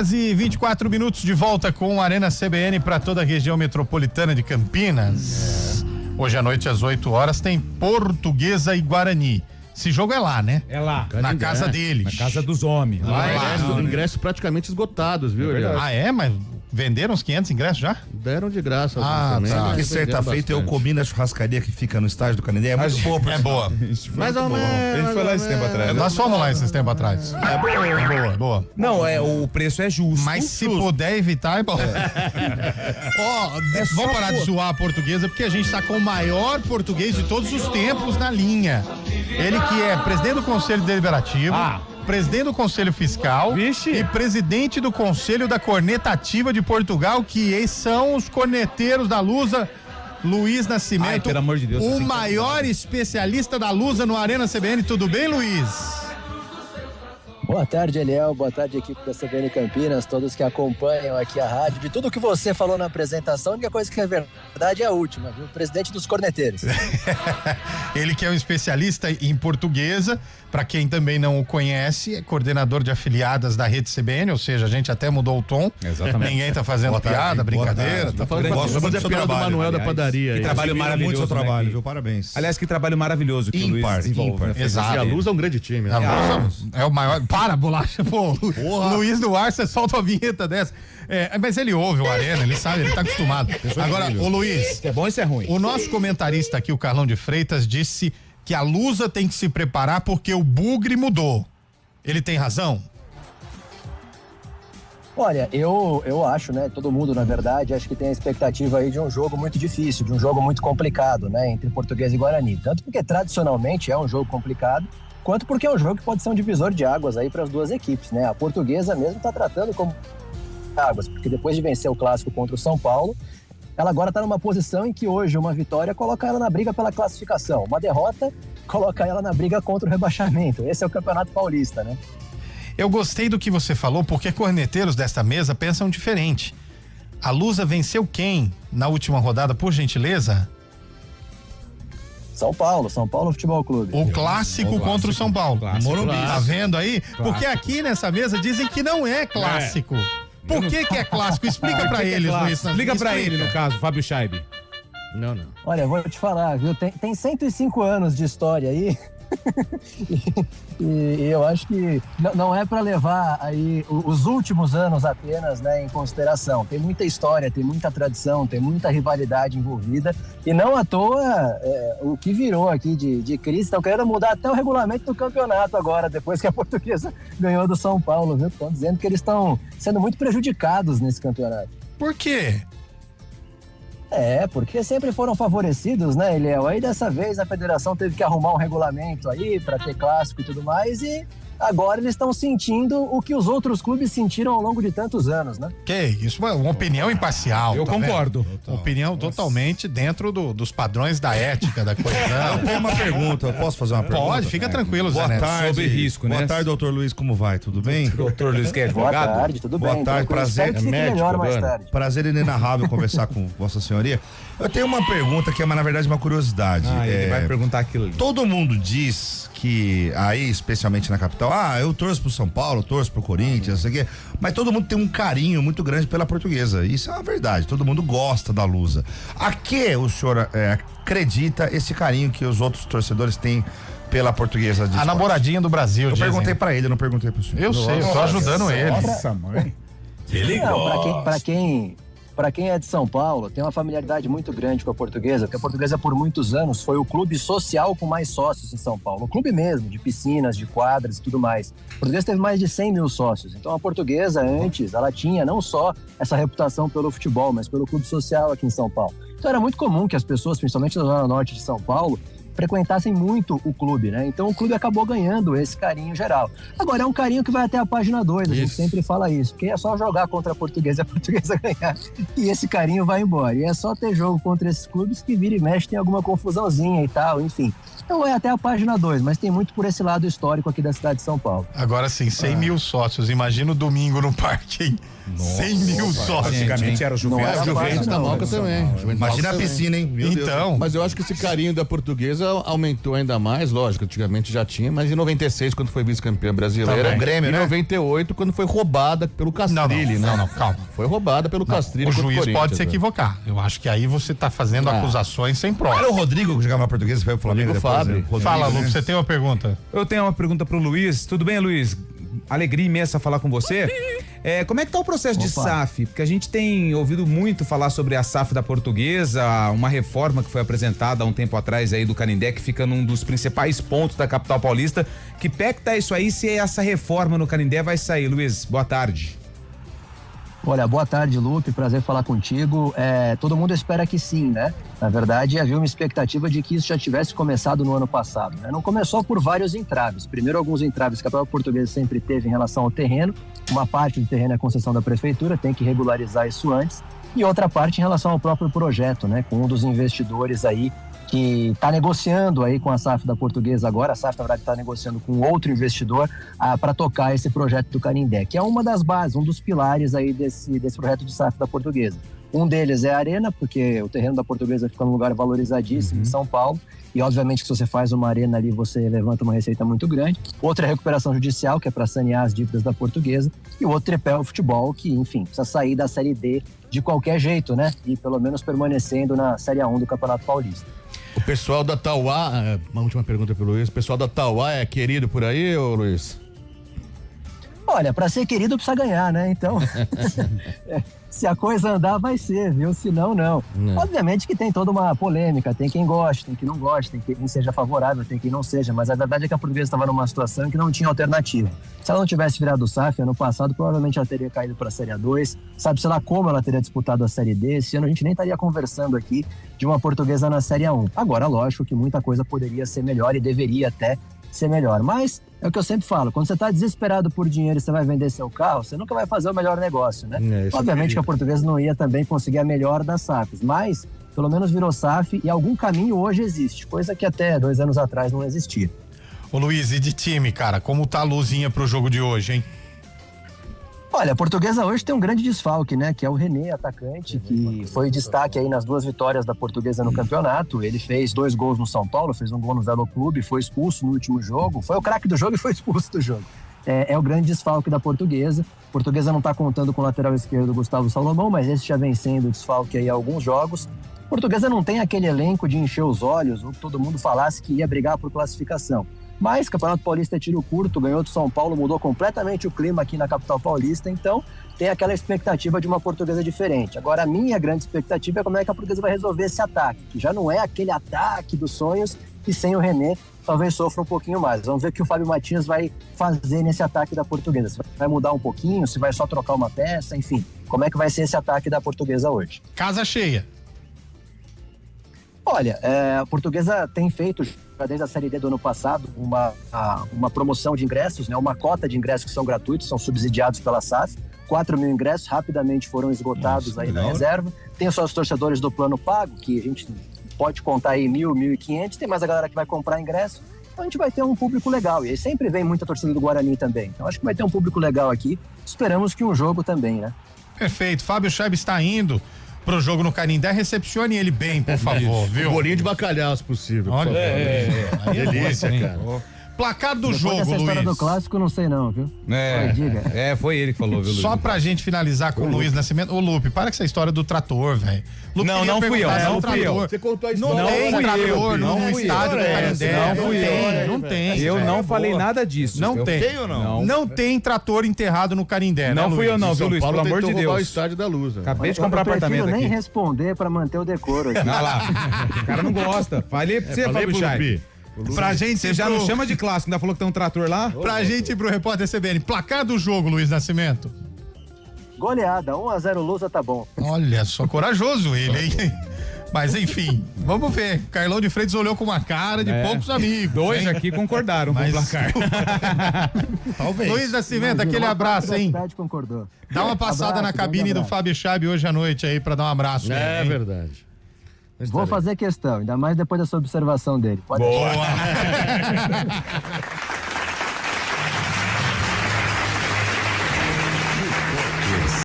E 24 minutos de volta com a Arena CBN para toda a região metropolitana de Campinas. Hoje à noite, às 8 horas, tem Portuguesa e Guarani. Esse jogo é lá, né? É lá. Na casa deles. Na casa dos homens. Ingressos praticamente esgotados, viu? Mas venderam os 500 ingressos já? Deram de graça. também. Sabe que certa feita eu comi na churrascaria que fica no estádio do Canindé. É muito boa. É boa. Mais ou menos. A gente foi lá esse tempo atrás. Nós fomos lá esses tempos atrás. É boa. Não, o preço é justo. Mas se puder evitar, é bom. Vamos parar de zoar a Portuguesa, porque a gente tá com o maior português de todos os tempos na linha. Ele que é presidente do Conselho Deliberativo, presidente do Conselho Fiscal e presidente do Conselho da Corneta Ativa de Portugal, que são os corneteiros da Lusa. Luiz Nascimento, pelo amor de Deus, o maior especialista da Lusa no Arena CBN. Tudo bem, Luiz? Boa tarde, Eliel. Boa tarde, equipe da CBN Campinas, todos que acompanham aqui a rádio. De tudo que você falou na apresentação, a única coisa que é verdade é a última, viu? Presidente dos corneteiros. Ele que é um especialista em Portuguesa, para quem também não o conhece, é coordenador de afiliadas da Rede CBN, ou seja, a gente até mudou o tom. Exatamente. Ninguém tá fazendo piada, brincadeira. Tá falando a piada do Manuel da padaria. Que trabalho maravilhoso. Muito seu trabalho, né? viu? Parabéns. Aliás, que trabalho maravilhoso que o Luiz desenvolve. Né? Exato. E a Luz é um grande time. A Lusa é o maior. Para, bolacha, pô. Luiz Duarte, você solta uma vinheta dessa. Mas ele ouve o Arena, ele sabe, ele tá acostumado. Agora, ô Luiz. Isso é bom e isso é ruim. O nosso comentarista aqui, o Carlão de Freitas, disse que a Lusa tem que se preparar porque o Bugre mudou. Ele tem razão? Olha, eu acho, né, todo mundo, na verdade, acho que tem a expectativa aí de um jogo muito difícil, de um jogo muito complicado, né, entre Portuguesa e Guarani. Tanto porque tradicionalmente é um jogo complicado, quanto porque é um jogo que pode ser um divisor de águas aí para as duas equipes, né? A Portuguesa mesmo está tratando como águas, porque depois de vencer o clássico contra o São Paulo, ela agora está numa posição em que hoje uma vitória coloca ela na briga pela classificação, uma derrota coloca ela na briga contra o rebaixamento. Esse é o Campeonato Paulista, né? Eu gostei do que você falou, porque corneteiros desta mesa pensam diferente. A Lusa venceu quem na última rodada, por gentileza? São Paulo Futebol Clube. O clássico contra o São Paulo. Morumbi. Tá vendo aí? Porque aqui nessa mesa dizem que não é clássico. Por que é clássico? Explica pra eles, Luiz. Explica pra ele, no caso, Fábio Scheibe. Não. Olha, eu vou te falar, viu? Tem 105 anos de história aí. e eu acho que não é para levar aí os últimos anos apenas, né, em consideração. Tem muita história, tem muita tradição, tem muita rivalidade envolvida e não à toa o que virou aqui de crise. Estão querendo mudar até o regulamento do campeonato agora, depois que a Portuguesa ganhou do São Paulo, viu? Estão dizendo que eles estão sendo muito prejudicados nesse campeonato. Por quê? Porque sempre foram favorecidos, né, Eliel? Aí dessa vez a federação teve que arrumar um regulamento aí para ter clássico e tudo mais, e agora eles estão sentindo o que os outros clubes sentiram ao longo de tantos anos, né? Que isso, uma opinião imparcial. Eu concordo. Opinião totalmente dentro dos padrões da ética, da coesão. Eu tenho uma pergunta, eu posso fazer uma pergunta? Pode, fica tranquilo, Zé Boa Neto. tarde. Sobre risco, né? Boa tarde, doutor Luiz, como vai? Tudo bem? Doutor Luiz, que é Boa advogado? tarde, tudo Boa bem? tarde, Tranquilo. prazer. Espero que fique Médico, melhor mais Bruno. tarde. Prazer inenarrável conversar com Vossa Senhoria. Eu tenho uma pergunta que é, na verdade, uma curiosidade. Ele vai perguntar aquilo ali. Todo mundo diz que aí, especialmente na capital, eu torço pro São Paulo, torço pro Corinthians, não sei o quê, mas todo mundo tem um carinho muito grande pela Portuguesa. Isso é uma verdade, todo mundo gosta da Lusa. A que o senhor acredita esse carinho que os outros torcedores têm pela Portuguesa de A esporte? namoradinha do Brasil, Eu dizem. perguntei pra ele, eu não perguntei pro senhor. Eu sei, eu tô ajudando ele. Nossa, mãe. Para quem é de São Paulo, tem uma familiaridade muito grande com a Portuguesa, porque a Portuguesa por muitos anos foi o clube social com mais sócios em São Paulo. O clube mesmo, de piscinas, de quadras e tudo mais. A Portuguesa teve mais de 100 mil sócios. Então a Portuguesa, antes, ela tinha não só essa reputação pelo futebol, mas pelo clube social aqui em São Paulo. Então era muito comum que as pessoas, principalmente na zona norte de São Paulo, frequentassem muito o clube, né? Então o clube acabou ganhando esse carinho geral. Agora é um carinho que vai até a página 2, a gente sempre fala isso, porque é só jogar contra a Portuguesa ganhar e esse carinho vai embora. E é só ter jogo contra esses clubes que vira e mexe, tem alguma confusãozinha e tal, enfim. Então é até a página 2, mas tem muito por esse lado histórico aqui da cidade de São Paulo. Agora sim, 100 mil sócios, imagina o domingo no parque, hein? 100 mil sócios. Antigamente era o Juventus. Não era Juventus fácil, da não. Moca também. Imagina a piscina, hein? Meu Deus. Então, Mas eu acho que esse carinho da Portuguesa aumentou ainda mais, lógico, antigamente já tinha, mas em 96, quando foi vice-campeã brasileira. Também. Grêmio, em né? 98, quando foi roubada pelo Castrilli, né? Não, calma. Foi roubada pelo Castrilli. O contra juiz pode Corinthians, se equivocar. Eu acho que aí você tá fazendo acusações sem prova. Era o Rodrigo que jogava português e foi pro Flamengo Rodrigo depois, Fabri. né? Rodrigo, Fala, né? Lu, você tem uma pergunta? Eu tenho uma pergunta pro Luiz. Tudo bem, Luiz? Alegria imensa falar com você. Como é que tá o processo de SAF? Porque a gente tem ouvido muito falar sobre a SAF da Portuguesa, uma reforma que foi apresentada há um tempo atrás aí do Canindé, que fica num dos principais pontos da capital paulista. Que pé que tá isso aí, se essa reforma no Canindé vai sair? Luiz, boa tarde. Olha, boa tarde, Lupe, prazer falar contigo. Todo mundo espera que sim, né? Na verdade, havia uma expectativa de que isso já tivesse começado no ano passado, né? Não começou por vários entraves. Primeiro, alguns entraves que a própria Portuguesa sempre teve em relação ao terreno. Uma parte do terreno é concessão da prefeitura, tem que regularizar isso antes. E outra parte em relação ao próprio projeto, né? Com um dos investidores aí que está negociando aí com a SAF da Portuguesa agora. A SAF, na verdade, está negociando com outro investidor para tocar esse projeto do Canindé, que é uma das bases, um dos pilares aí desse projeto de SAF da Portuguesa. Um deles é a arena, porque o terreno da Portuguesa fica num lugar valorizadíssimo em São Paulo, e obviamente que se você faz uma arena ali, você levanta uma receita muito grande. Outra é a recuperação judicial, que é para sanear as dívidas da Portuguesa, e o outro tripé é o futebol, que, enfim, precisa sair da Série D de qualquer jeito, né? E pelo menos permanecendo na Série A1 do Campeonato Paulista. O pessoal da Tauá, uma última pergunta pro Luiz, o pessoal da Tauá é querido por aí, ô Luiz? Olha, para ser querido precisa ganhar, né? Então, se a coisa andar, vai ser, viu? Se não, não. Obviamente que tem toda uma polêmica, tem quem goste, tem quem não goste, tem quem seja favorável, tem quem não seja, mas a verdade é que a Portuguesa estava numa situação em que não tinha alternativa. Se ela não tivesse virado o SAF ano passado, provavelmente ela teria caído para a Série A2, sabe-se lá como ela teria disputado a Série D. Esse ano a gente nem estaria conversando aqui de uma Portuguesa na Série A1. Agora, lógico que muita coisa poderia ser melhor e deveria até ser melhor, mas é o que eu sempre falo, quando você está desesperado por dinheiro e você vai vender seu carro, você nunca vai fazer o melhor negócio, né? Obviamente que a Portuguesa não ia também conseguir a melhor das SAFs, mas pelo menos virou SAF e algum caminho hoje existe, coisa que até 2 anos atrás não existia. Ô Luiz, e de time, cara, como tá a luzinha pro jogo de hoje, hein? Olha, a Portuguesa hoje tem um grande desfalque, né? Que é o René, atacante, que foi destaque aí nas 2 vitórias da Portuguesa no campeonato. Ele fez 2 gols no São Paulo, fez um gol no Velo Clube, foi expulso no último jogo. Foi o craque do jogo e foi expulso do jogo. É o grande desfalque da Portuguesa. A Portuguesa não tá contando com o lateral esquerdo Gustavo Salomão, mas esse já vem sendo desfalque aí há alguns jogos. A Portuguesa não tem aquele elenco de encher os olhos, ou que todo mundo falasse que ia brigar por classificação. Mas Campeonato Paulista é tiro curto, ganhou do São Paulo, mudou completamente o clima aqui na capital paulista, então tem aquela expectativa de uma Portuguesa diferente. Agora, a minha grande expectativa é como é que a Portuguesa vai resolver esse ataque, que já não é aquele ataque dos sonhos, e sem o René talvez sofra um pouquinho mais. Vamos ver o que o Fábio Matias vai fazer nesse ataque da Portuguesa. Se vai mudar um pouquinho, se vai só trocar uma peça, enfim. Como é que vai ser esse ataque da Portuguesa hoje? Casa cheia. Olha, a Portuguesa tem feito, desde a Série D do ano passado, uma promoção de ingressos, né? Uma cota de ingressos que são gratuitos, são subsidiados pela SAF. 4 mil ingressos rapidamente foram esgotados aí na reserva. Tem os seus torcedores do plano pago, que a gente pode contar aí 1.000, 1.500. Tem mais a galera que vai comprar ingresso. Então a gente vai ter um público legal. E aí sempre vem muita torcida do Guarani também. Então acho que vai ter um público legal aqui. Esperamos que um jogo também, né? Perfeito. Fábio Scheib está indo pro jogo no Canindé, recepcione ele bem, por favor, viu? Um bolinho de bacalhau, se possível. Olha, delícia, cara. Placar do Depois jogo, dessa Luiz. história do clássico, não sei não, viu? Diga. Foi ele que falou, viu, Luiz? Só pra gente finalizar com o Luiz Nascimento. Ô, Lupe, para com essa história do trator, velho. Não fui eu, não fui eu. Você contou a Não história. tem trator no estádio do Canindé. Não fui eu. Não tem. Eu não falei nada disso. Não tem. Tem ou não? Não tem trator enterrado no Canindé, Não né, fui Luiz? eu não, viu, São Luiz? Paulo Pelo amor tentou de roubar Deus. o estádio da Luz. Né? Acabei de comprar eu apartamento nem aqui. responder para manter o decoro aqui. Olha lá. O cara não gosta. Falei pra você, Falei Fábio pro Scheib. Lupi. Pra gente Você já não chama de clássico, ainda falou que tem um trator lá? Pra gente ir pro repórter CBN. Placar do jogo, Luiz Nascimento. Goleada, 1-0 Lusa, tá bom. Olha só, corajoso ele, hein? Mas enfim, vamos ver. Carlão de Freitas olhou com uma cara de poucos amigos. 2 hein? aqui concordaram com o placar. Talvez. Luiz Nascimento, aquele abraço, hein? Concordou. Dá uma passada na cabine do Fábio Scheib hoje à noite aí pra dar um abraço. nele, É hein? verdade. Vou fazer questão, ainda mais depois dessa observação dele. Pode Boa!